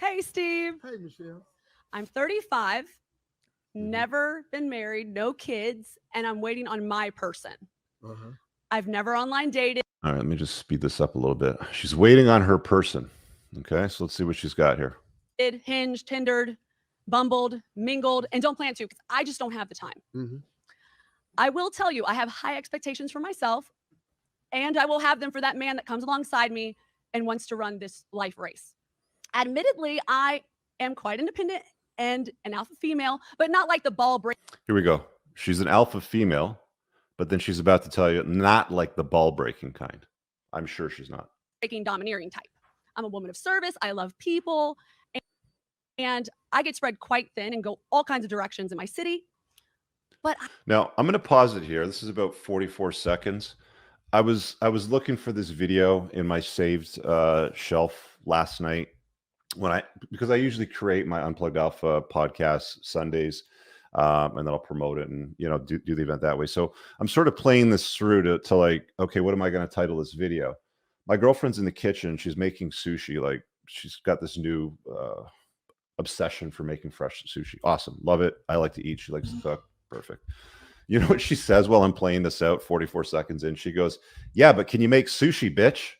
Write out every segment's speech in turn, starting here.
Hey, Steve. Hey, Michelle. I'm 35, Mm-hmm. never been married, no kids, and I'm waiting on my person. Uh-huh. I've never online dated, All right, let me just speed this up a little bit. She's waiting on her person. Okay, so let's see what she's got here. Hinge, Tindered, Bumbled, Mingled, and don't plan to because I just don't have the time. Mm-hmm. I will tell you, I have high expectations for myself, and I will have them for that man that comes alongside me and wants to run this life race. Admittedly, I am quite independent and an alpha female, but not like the ball break Here we go. She's an alpha female, but then she's about to tell you not like the ball breaking kind. I'm sure she's not. breaking, domineering type. I'm a woman of service. I love people, and I get spread quite thin and go all kinds of directions in my city. But Now, I'm going to pause it here. This is about 44 seconds. I was looking for this video in my saved shelf last night because I usually create my Unplugged Alpha podcast Sundays, and then I'll promote it and do the event that way. So I'm sort of playing this through to like, okay, what am I going to title this video? My girlfriend's in the kitchen. She's making sushi. Like she's got this new obsession for making fresh sushi. Awesome, love it. I like to eat. She likes to cook. Perfect. You know what she says while I'm playing this out 44 seconds in? She goes, "Yeah, but can you make sushi, bitch?"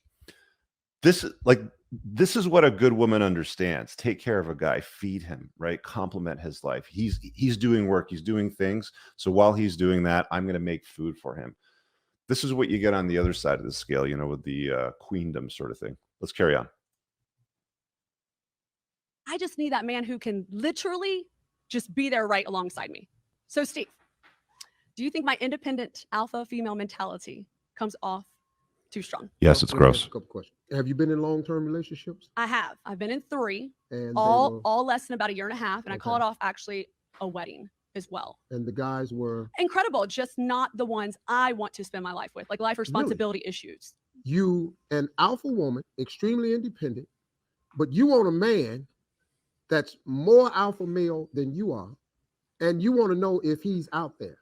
This is what a good woman understands. Take care of a guy, feed him, right? Compliment his life. He's doing work, he's doing things. So while he's doing that, I'm going to make food for him. This is what you get on the other side of the scale, with the queendom sort of thing. Let's carry on. I just need that man who can literally just be there right alongside me. So, Steve, do you think my independent alpha female mentality comes off too strong? Yes, it's Let me ask gross. you a couple questions. Have you been in long-term relationships? I have. I've been in 3, And all less than about a year and a half, and I call Okay. it off actually a wedding as well. and the guys were Incredible, just not the ones I want to spend my life with, like life responsibility issues. you an alpha woman, extremely independent, but you want a man that's more alpha male than you are, and you want to know if he's out there.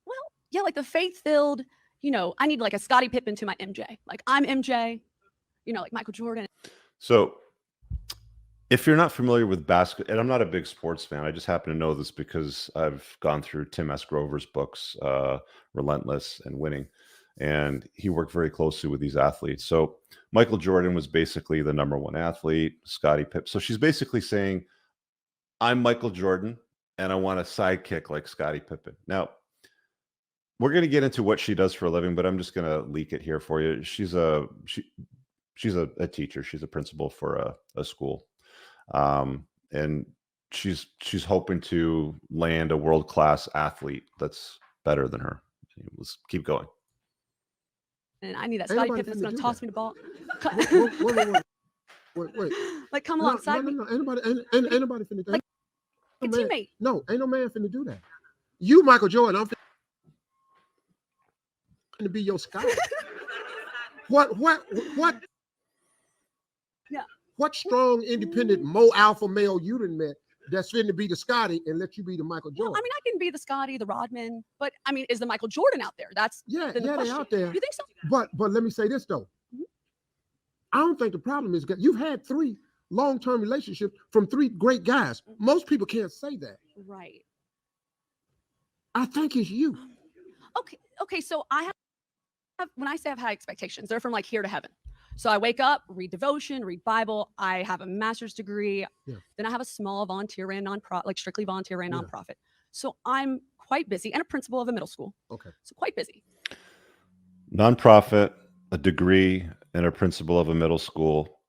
Well, yeah, like the faith-filled, I need like a Scottie Pippen to my MJ. Like I'm MJ, like Michael Jordan. So if you're not familiar with basket, and I'm not a big sports fan, I just happen to know this because I've gone through Tim S. Grover's books, Relentless and Winning, and he worked very closely with these athletes. So Michael Jordan was basically the number one athlete, Scottie Pippen. So she's basically saying, I'm Michael Jordan, and I want a sidekick like Scottie Pippen. Now, we're going to get into what she does for a living, but I'm just going to leak it here for you. She's a teacher. She's a principal for a school. And she's hoping to land a world-class athlete that's better than her. Let's keep going. And I need that Ain't Scottie nobody Pippen that's finna going do to toss that. me the ball. Wait. Like come No, alongside me. no. Ain't nobody finna do that. Like a No man, teammate. no, ain't no man finna do that. You, Michael Jordan, I'm finna be your scout. What? Yeah. What strong, independent, more alpha male you done met that's finna be the Scotty and let you be the Michael Well, Jordan? I mean, I can be the Scotty, the Rodman, but I mean, is the Michael Jordan out there? That's Yeah, then the they question. out there. You think so? But let me say this though. Mhm. I don't think the problem is you've had 3 long-term relationships from 3 great guys. Most people can't say that. Right. I think it's you. Okay. So I have when I say I have high expectations, they're from like here to heaven. So I wake up, read devotion, read Bible. I have a master's degree. Yeah. Then I have a small volunteer ran nonprofit, like strictly volunteer ran Yeah. nonprofit. So I'm quite busy and a principal of a middle school. Okay. So quite busy. Nonprofit, a degree, and a principal of a middle school.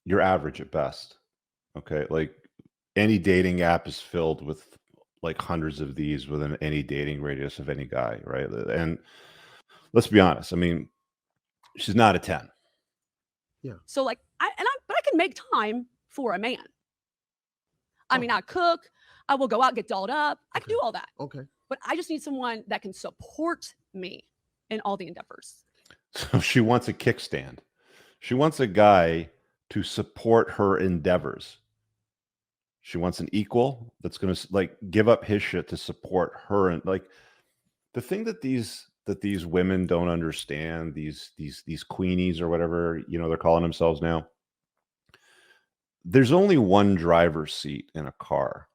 You're average at best. Okay. Like any dating app is filled with like hundreds of these within any dating radius of any guy, right? And let's be honest. I mean, she's not a 10. So like but I can make time for a man. I mean, I cook, I will go out, get dolled up. I can do all that. Okay. But I just need someone that can support me in all the endeavors. So she wants a kickstand. She wants a guy to support her endeavors. She wants an equal that's going to like give up his shit to support her. And like the thing that these women don't understand, these queenies or whatever, they're calling themselves now. there's only one driver's seat in a car,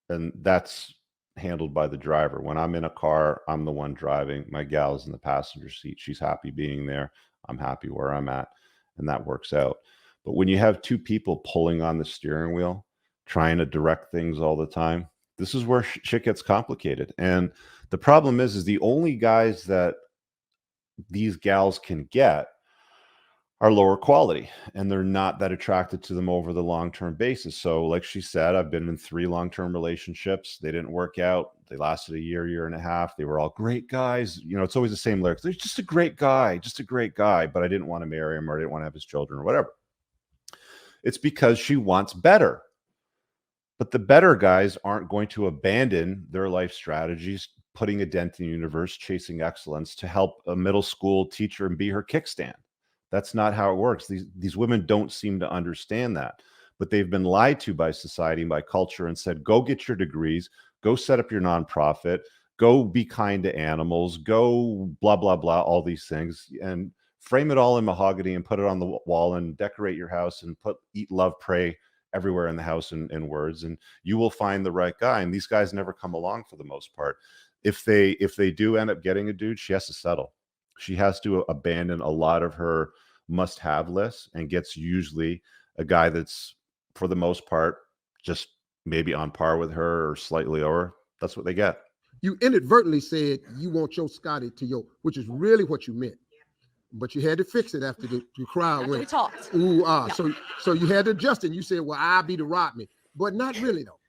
and that's handled by the driver. When I'm in a car, I'm the one driving. My gal is in the passenger seat. She's happy being there. I'm happy where I'm at, and that works out. But when you have two people pulling on the steering wheel, trying to direct things all the time, this is where shit gets complicated. And the problem is the only guys that these gals can get are lower quality, and they're not that attracted to them over the long-term basis. So like she said, I've been in 3 long-term relationships. They didn't work out. They lasted a year and a half. They were all great guys. You know, it's always the same lyrics. They're just a great guy, but I didn't want to marry him, or I didn't want to have his children, or whatever. It's because she wants better. But the better guys aren't going to abandon their life strategies, putting a dent in the universe, chasing excellence to help a middle school teacher and be her kickstand. That's not how it works. These women don't seem to understand that, but they've been lied to by society and by culture and said, go get your degrees, go set up your nonprofit, go be kind to animals, go blah, blah, blah, all these things, and frame it all in mahogany and put it on the wall and decorate your house and put eat, love, pray everywhere in the house in words, and you will find the right guy. And these guys never come along for the most part. If they do end up getting a dude, she has to settle. She has to abandon a lot of her must-have lists and gets usually a guy that's, for the most part, just maybe on par with her or slightly lower. That's what they get. You inadvertently said you want your Scotty to your, which is really what you meant. But you had to fix it after the crowd went. We talked. Ooh, ah. Yeah. So you had to adjust it. You said, well, I'll be the Rodney. But not really, though.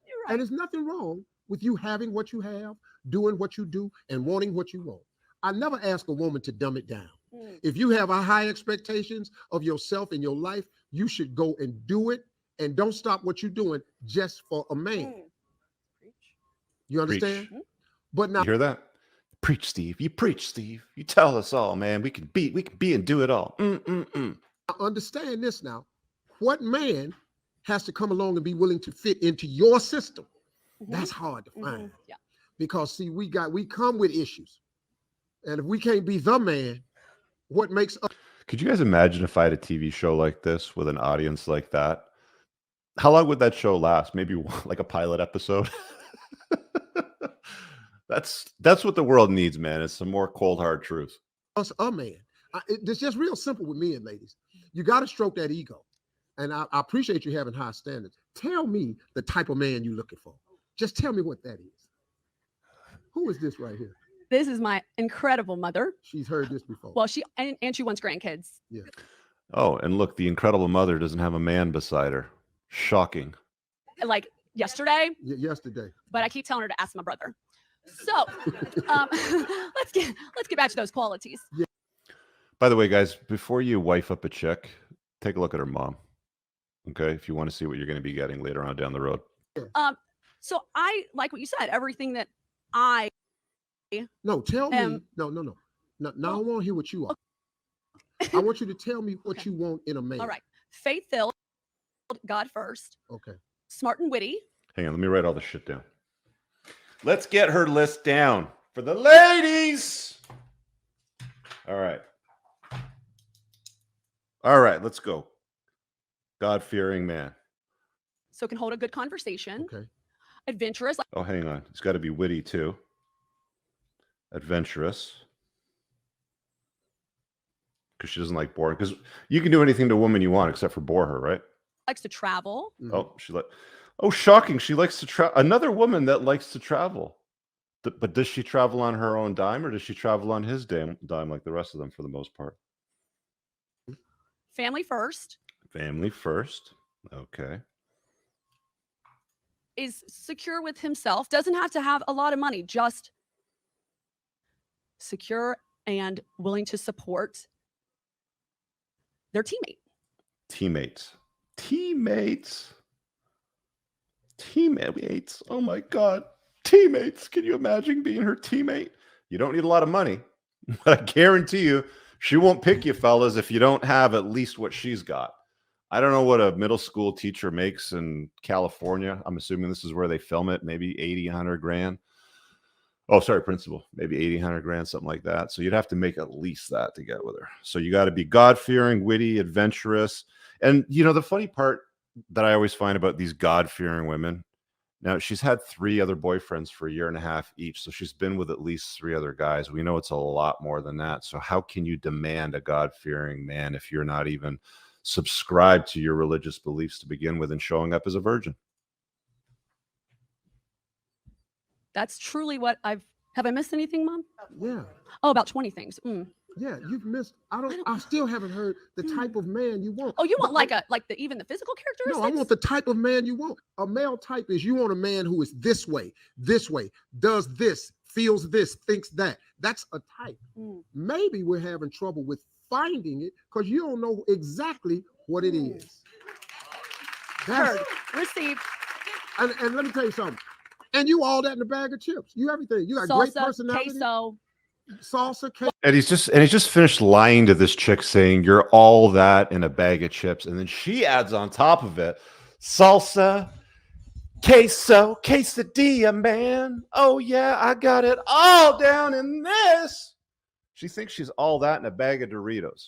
You're right. And there's nothing wrong with you having what you have, doing what you do, and wanting what you want. I never ask a woman to dumb it down. If you have a high expectations of yourself and your life, you should go and do it, and don't stop what you're doing just for a man. You understand? Preach. But now, you hear that? Preach, Steve. You preach, Steve. You tell us all, man. We can be and do it all. Understand this now. What man has to come along and be willing to fit into your system? That's hard to find. Yeah. Because see, we come with issues. And if we can't be the man, what makes us? Could you guys imagine if I had a TV show like this with an audience like that? How long would that show last? Maybe like a pilot episode. That's what the world needs, man. It's some more cold, hard truth. Us a man. It's just real simple with men, ladies. You got to stroke that ego. And I appreciate you having high standards. Tell me the type of man you're looking for. Just tell me what that is. Who is this right here? This is my incredible mother. She's heard this before. Well, she wants grandkids. Yeah. Oh, and look, the incredible mother doesn't have a man beside her. Shocking. Like yesterday. Yesterday. But I keep telling her to ask my brother. So let's get back to those qualities. Yeah. By the way, guys, before you wife up a chick, take a look at her mom. Okay, if you want to see what you're going to be getting later on down the road. So I like what you said. Everything that I no, tell me. No. Now I want to hear what you are. I want you to tell me what you want in a man. All right, faith-filled, God first. Okay. Smart and witty. Hang on, let me write all this shit down. Let's get her list down for the ladies. All right, let's go. God-fearing man. So can hold a good conversation. Okay. Adventurous. Oh, hang on. It's got to be witty too. Adventurous. Because she doesn't like boring. Because you can do anything to a woman you want except for bore her, right? Likes to travel. Mm-hmm. Oh, shocking. She likes to travel. Another woman that likes to travel. But does she travel on her own dime, or does she travel on his dime like the rest of them for the most part? Family first. Family first. Okay. Is secure with himself. Doesn't have to have a lot of money. Just secure and willing to support their teammate. Teammates. Oh my God. Teammates. Can you imagine being her teammate? You don't need a lot of money, but I guarantee you she won't pick you fellas if you don't have at least what she's got. I don't know what a middle school teacher makes in California. I'm assuming this is where they film it. Maybe 80, 100 grand. Oh, sorry, principal. Maybe 80, 100 grand, something like that. So you'd have to make at least that to get with her. So you got to be God-fearing, witty, adventurous. And, you know, the funny part, that I always find about these God-fearing women. Now, she's had 3 other boyfriends for a year and a half each, so she's been with at least 3 other guys. We know it's a lot more than that. So how can you demand a God-fearing man if you're not even subscribed to your religious beliefs to begin with and showing up as a virgin? That's truly what have I missed anything, Mom? Yeah. Oh, about 20 things. Yeah, you've missed. I still haven't heard the type of man you want. Oh, you want But even the physical characteristics? no, I want the type of man you want. A male type is you want a man who is this way, does this, feels this, thinks that. That's a type. Maybe we're having trouble with finding it because you don't know exactly what it is. Heard. Received. And let me tell you something. And you all that in a bag of chips. You everything. You got great Salsa, personality. queso. Salsa, queso. And he's just finished lying to this chick saying you're all that in a bag of chips. And then she adds on top of it, salsa, queso, quesadilla, man. Oh yeah, I got it all down in this. She thinks she's all that in a bag of Doritos.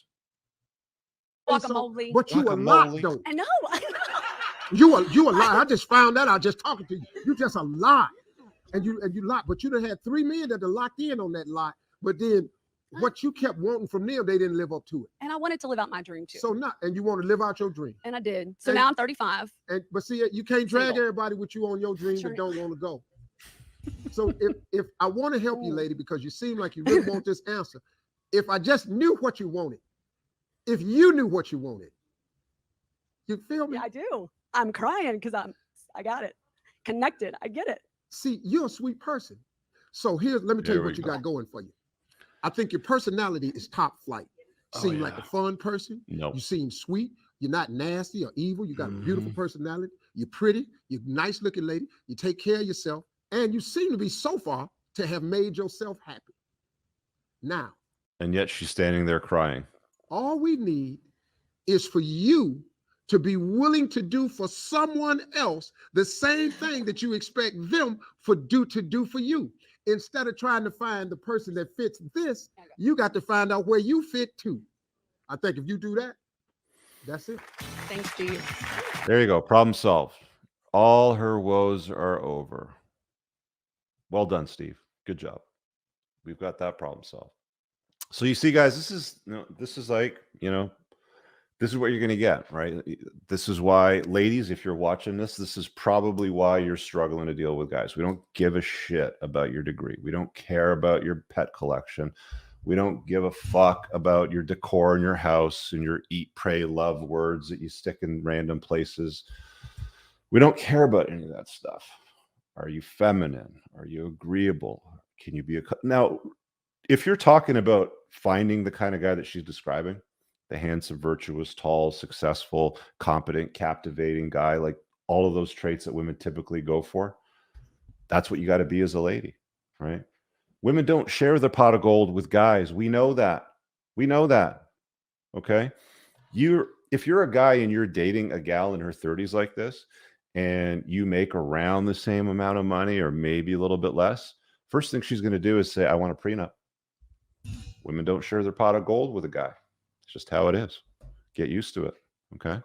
Guacamole. But you a lot though. I know. You a lot. I just found that out just talking to you. You just a lot. And you lot. But you done had 3 men that are locked in on that lot. But then what you kept wanting from them, they didn't live up to it. And I wanted to live out my dream too. So and you want to live out your dream. And I did. So now I'm 35. But see, you can't drag Single. everybody with you on your dream that don't want to go. So if I want to help you, lady, because you seem like you really want this answer. If I just knew what you wanted, if you knew what you wanted, you feel me? Yeah, I do. I'm crying because I got it. Connected. I get it. See, you're a sweet person. So let me tell you what you got going for you. I think your personality is top flight. Seem like a fun person. No. You seem sweet. You're not nasty or evil. You got a beautiful personality. You're pretty. You're a nice looking lady. You take care of yourself. And you seem to be so far to have made yourself happy. Now. And yet she's standing there crying. All we need is for you to be willing to do for someone else the same thing that you expect them to do for you. Instead of trying to find the person that fits this, you got to find out where you fit too. I think if you do that, that's it. Thanks, Steve. There you go. Problem solved. All her woes are over. Well done, Steve. Good job. We've got that problem solved. So you see, guys, this is like, this is what you're going to get, right? This is why, ladies, if you're watching this is probably why you're struggling to deal with guys. We don't give a shit about your degree. We don't care about your pet collection. We don't give a fuck about your decor in your house and your eat, pray, love words that you stick in random places. We don't care about any of that stuff. Are you feminine? Are you agreeable? Can you be now, if you're talking about finding the kind of guy that she's describing, the handsome, virtuous, tall, successful, competent, captivating guy, like all of those traits that women typically go for, that's what you got to be as a lady, right? Women don't share the pot of gold with guys. We know that. We know that. Okay? If you're a guy and you're dating a gal in her 30s like this, and you make around the same amount of money or maybe a little bit less, first thing she's going to do is say, I want a prenup. Women don't share their pot of gold with a guy. It's just how it is. Get used to it. Okay.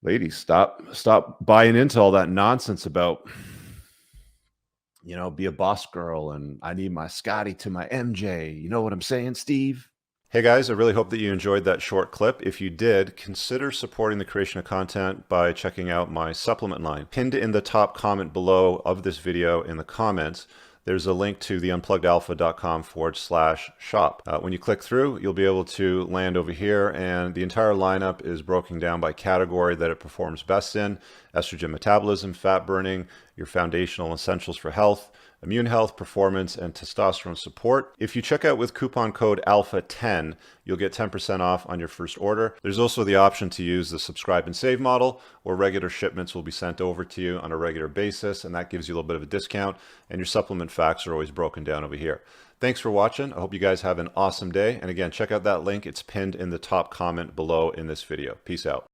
Ladies, stop buying into all that nonsense about, be a boss girl and I need my Scotty to my MJ. You know what I'm saying, Steve? Hey guys, I really hope that you enjoyed that short clip. If you did, consider supporting the creation of content by checking out my supplement line. Pinned in the top comment below of this video in the comments, there's a link to the unpluggedalpha.com/shop. When you click through, you'll be able to land over here, and the entire lineup is broken down by category that it performs best in: estrogen metabolism, fat burning, your foundational essentials for health, immune health, performance, and testosterone support. If you check out with coupon code ALPHA10, you'll get 10% off on your first order. There's also the option to use the subscribe and save model, where regular shipments will be sent over to you on a regular basis, and that gives you a little bit of a discount, and your supplement facts are always broken down over here. Thanks for watching. I hope you guys have an awesome day. And again, check out that link. It's pinned in the top comment below in this video. Peace out.